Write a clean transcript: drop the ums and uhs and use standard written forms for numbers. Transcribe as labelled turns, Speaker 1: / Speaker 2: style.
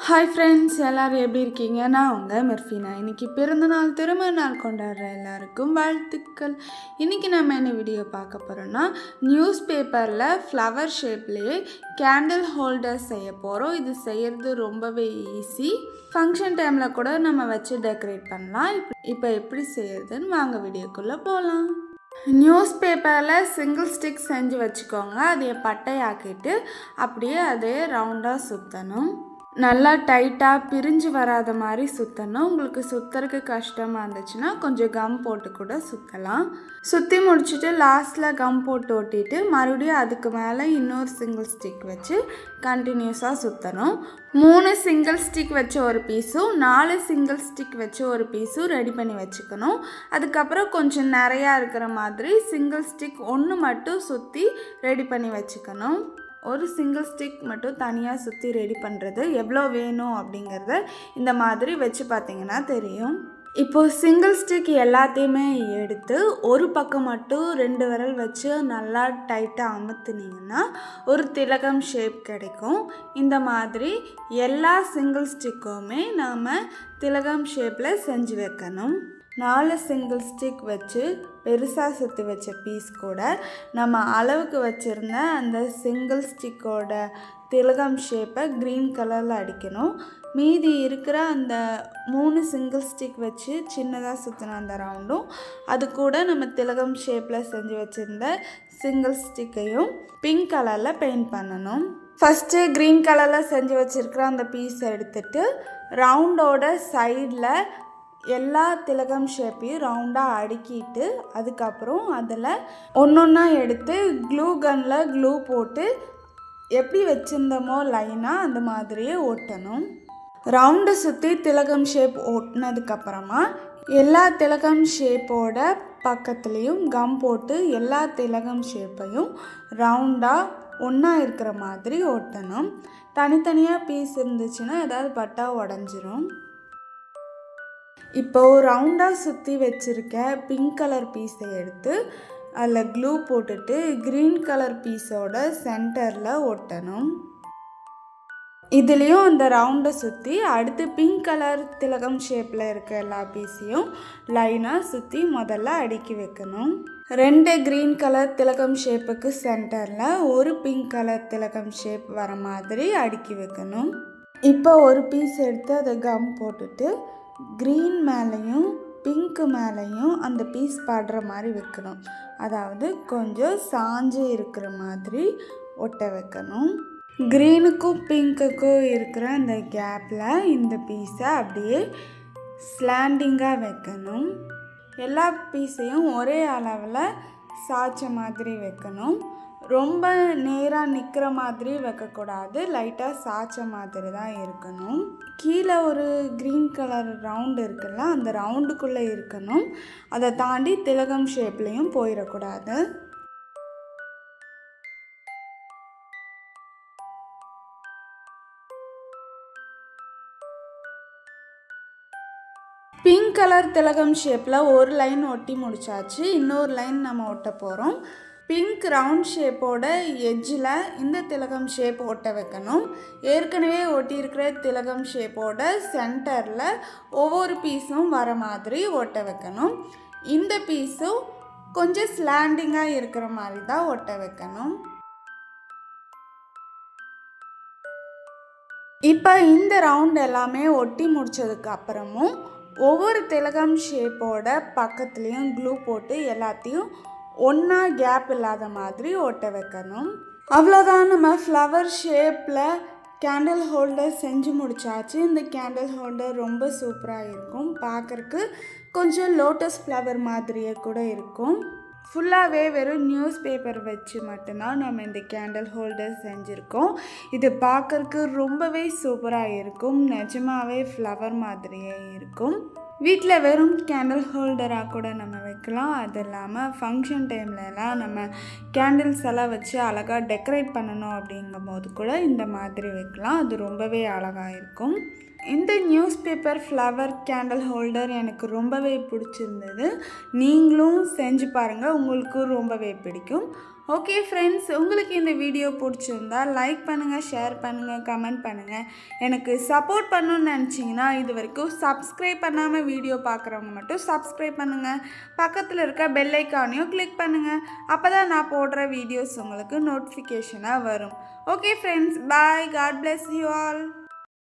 Speaker 1: Hi friends, எல்லோரும் எப்படி இருக்கீங்க? நான் உங்கள் மெர்ஃபினா. இன்றைக்கி பிறந்தநாள் திருமண நாள் கொண்டாடுற எல்லாருக்கும் வாழ்த்துக்கள். இன்றைக்கி நம்ம என்ன வீடியோ பார்க்க போகிறோன்னா, நியூஸ் பேப்பரில் ஃப்ளவர் ஷேப்லேயே கேண்டில் ஹோல்டர் செய்ய போகிறோம். இது செய்கிறது ரொம்பவே ஈஸி. ஃபங்க்ஷன் டைமில் கூட நம்ம வச்சு டெக்கரேட் பண்ணலாம். இப்போ எப்படி செய்யறதுன்னு வாங்க வீடியோக்குள்ளே போகலாம். நியூஸ் பேப்பரில் சிங்கிள் ஸ்டிக் செஞ்சு வச்சுக்கோங்க. அதையே பட்டையாக்கிட்டு அப்படியே அதே ரவுண்டாக சுற்றணும். நல்லா டைட்டாக பிரிஞ்சு வராத மாதிரி சுற்றணும். உங்களுக்கு சுற்றுறதுக்கு கஷ்டமாக இருந்துச்சுன்னா கொஞ்சம் கம் போட்டு கூட சுற்றலாம். சுற்றி முடிச்சுட்டு லாஸ்ட்டில் கம் போட்டு ஒட்டிட்டு மறுபடியும் அதுக்கு மேலே இன்னொரு சிங்கிள் ஸ்டிக் வச்சு கண்டினியூஸாக சுற்றணும். 3 சிங்கிள் ஸ்டிக் வச்சு ஒரு பீஸும் 4 சிங்கிள் ஸ்டிக் வச்சு ஒரு பீஸும் ரெடி பண்ணி வச்சுக்கணும். அதுக்கப்புறம் கொஞ்சம் நிறையா இருக்கிற மாதிரி சிங்கிள் ஸ்டிக் ஒன்று மட்டும் சுற்றி ரெடி பண்ணி வச்சுக்கணும். ஒரு சிங்கிள் ஸ்டிக் மட்டும் தனியாக சுற்றி ரெடி பண்ணுறது எவ்வளோ வேணும் அப்படிங்கிறத இந்த மாதிரி வச்சு பார்த்திங்கன்னா தெரியும். இப்போது சிங்கிள் ஸ்டிக் எல்லாத்தையுமே எடுத்து ஒரு பக்கம் மட்டும் 2 விரல் வச்சு நல்லா டைட்டாக அமுத்துனீங்கன்னா ஒரு திலகம் ஷேப் கிடைக்கும். இந்த மாதிரி எல்லா சிங்கிள் ஸ்டிக்குமே நாம் திலகம் ஷேப்பில் செஞ்சு வைக்கணும். 4 சிங்கிள் ஸ்டிக் வச்சு பெருசாக சுற்றி வச்ச பீஸ் கூட நம்ம அளவுக்கு வச்சுருந்த அந்த சிங்கிள் ஸ்டிக்கோட திலகம் ஷேப்பை க்ரீன் கலரில் அடிக்கணும். மீதி இருக்கிற அந்த 3 சிங்கிள் ஸ்டிக் வச்சு சின்னதாக சுற்றின அந்த ரவுண்டும் அது கூட நம்ம திலகம் ஷேப்பில் செஞ்சு வச்சுருந்த சிங்கிள் ஸ்டிக்கையும் பிங்க் கலரில் பெயிண்ட் பண்ணணும். ஃபஸ்ட்டு க்ரீன் கலரில் செஞ்சு வச்சுருக்கிற அந்த பீஸை எடுத்துகிட்டு ரவுண்டோட சைடில் எல்லா திலகம் ஷேப்பையும் ரவுண்டாக அடுக்கிட்டு அதுக்கப்புறம் அதில் ஒன்றா எடுத்து க்ளூ கன்னில் க்ளூ போட்டு எப்படி வச்சுருந்தோமோ லைனாக அந்த மாதிரியே ஒட்டணும். ரவுண்டை சுற்றி திலகம் ஷேப் ஒட்டினதுக்கப்புறமா எல்லா திலகம் ஷேப்போட பக்கத்துலேயும் கம் போட்டு எல்லா திலகம் ஷேப்பையும் ரவுண்டாக ஒன்றா இருக்கிற மாதிரி ஒட்டணும். தனித்தனியாக பீஸ் இருந்துச்சுன்னா ஏதாவது பட்டா உடஞ்சிரும். இப்போது ரவுண்டாக சுற்றி வச்சுருக்க பிங்க் கலர் பீஸை எடுத்து அதில் க்ளூ போட்டுட்டு க்ரீன் கலர் பீஸோட சென்டரில் ஒட்டணும். இதுலேயும் அந்த ரவுண்டை சுற்றி அடுத்து பிங்க் கலர் திலகம் ஷேப்பில் இருக்க எல்லா பீஸையும் லைனாக சுற்றி முதல்ல அடுக்கி வைக்கணும். 2 க்ரீன் கலர் திலகம் ஷேப்புக்கு சென்டரில் ஒரு பிங்க் கலர் திலகம் ஷேப் வர மாதிரி அடுக்கி வைக்கணும். இப்போ ஒரு பீஸ் எடுத்து அதை கம் போட்டுட்டு க்ரீன் மேலேயும் பிங்க்கு மேலேயும் அந்த பீஸ் படுற மாதிரி வைக்கணும். அதாவது கொஞ்சம் சாஞ்சு இருக்கிற மாதிரி ஒட்ட வைக்கணும். க்ரீனுக்கும் பிங்க்குக்கும் இருக்கிற அந்த கேப்பில் இந்த பீஸை அப்படியே ஸ்லாண்டிங்காக வைக்கணும். எல்லா பீஸையும் ஒரே அளவில் சாய்ச்ச மாதிரி வைக்கணும். ரொம்ப நேராக நிற்கிற மாதிரி வைக்கக்கூடாது, லைட்டாக சாய்ச்ச மாதிரி தான் இருக்கணும். கீழே ஒரு க்ரீன் கலர் ரவுண்டு இருக்குல்ல, அந்த ரவுண்டுக்குள்ளே இருக்கணும். அதை தாண்டி திலகம் ஷேப்லேயும் போயிடக்கூடாது. பிங்க் கலர் திலகம் ஷேப்பில் ஒரு லைன் ஒட்டி முடிச்சாச்சு. இன்னொரு லைன் நம்ம ஒட்ட போகிறோம். பிங்க் ரவுண்ட் ஷேப்போட எட்ஜில் இந்த திலகம் ஷேப் ஒட்ட வைக்கணும். ஏற்கனவே ஒட்டியிருக்கிற திலகம் ஷேப்போட சென்டரில் ஒவ்வொரு பீஸும் வர மாதிரி ஒட்ட வைக்கணும். இந்த பீஸும் கொஞ்சம் ஸ்லாண்டிங்காக இருக்கிற மாதிரி தான் ஒட்ட வைக்கணும். இப்போ இந்த ரவுண்ட் எல்லாமே ஒட்டி முடித்ததுக்கு அப்புறமும் ஒவ்வொரு திலகம் ஷேப்போட பக்கத்துலேயும் க்ளூ போட்டு எல்லாத்தையும் ஒன்றா கேப் இல்லாத மாதிரி ஒட்ட வைக்கணும். அவ்வளோதான், நம்ம ஃப்ளவர் ஷேப்பில் கேண்டில் ஹோல்டர் செஞ்சு முடிச்சாச்சு. இந்த கேண்டில் ஹோல்டர் ரொம்ப சூப்பராக இருக்கும். பார்க்குறக்கு கொஞ்சம் லோட்டஸ் ஃப்ளவர் மாதிரியே கூட இருக்கும். ஃபுல்லாகவே வெறும் நியூஸ் பேப்பர் வச்சு மட்டும்தான் நம்ம இந்த கேண்டில் ஹோல்டர் செஞ்சுருக்கோம். இது பார்க்குறக்கு ரொம்பவே சூப்பராக இருக்கும். நிஜமாகவே ஃப்ளவர் மாதிரியே இருக்கும். வீட்டில் வெறும் கேண்டில் ஹோல்டராக கூட நம்ம வைக்கலாம். அது இல்லாமல் ஃபங்க்ஷன் டைம்லலாம் நம்ம கேண்டில்ஸ் எல்லாம் வச்சு அழகாக டெக்கரேட் பண்ணணும் அப்படிங்கும்போது கூட இந்த மாதிரி வைக்கலாம். அது ரொம்பவே அழகாக இருக்கும். இந்த news paper flower candle holder எனக்கு ரொம்பவே பிடிச்சிருந்தது. நீங்களும் செஞ்சு பாருங்கள், உங்களுக்கும் ரொம்பவே பிடிக்கும். ஓகே ஃப்ரெண்ட்ஸ், உங்களுக்கு இந்த வீடியோ பிடிச்சிருந்தா லைக் பண்ணுங்கள், ஷேர் பண்ணுங்கள், கமெண்ட் பண்ணுங்கள். எனக்கு சப்போர்ட் பண்ணணுன்னு நினச்சிங்கன்னா இது வரைக்கும் சப்ஸ்கிரைப் பண்ணாமல் வீடியோ பார்க்குறவங்க மட்டும் சப்ஸ்கிரைப் பண்ணுங்கள். பக்கத்தில் இருக்க பெல் ஐக்கானையும் கிளிக் பண்ணுங்கள். அப்போ தான் நான் போடுற வீடியோஸ் உங்களுக்கு நோட்டிஃபிகேஷனாக வரும். Okay friends, bye. God bless you all.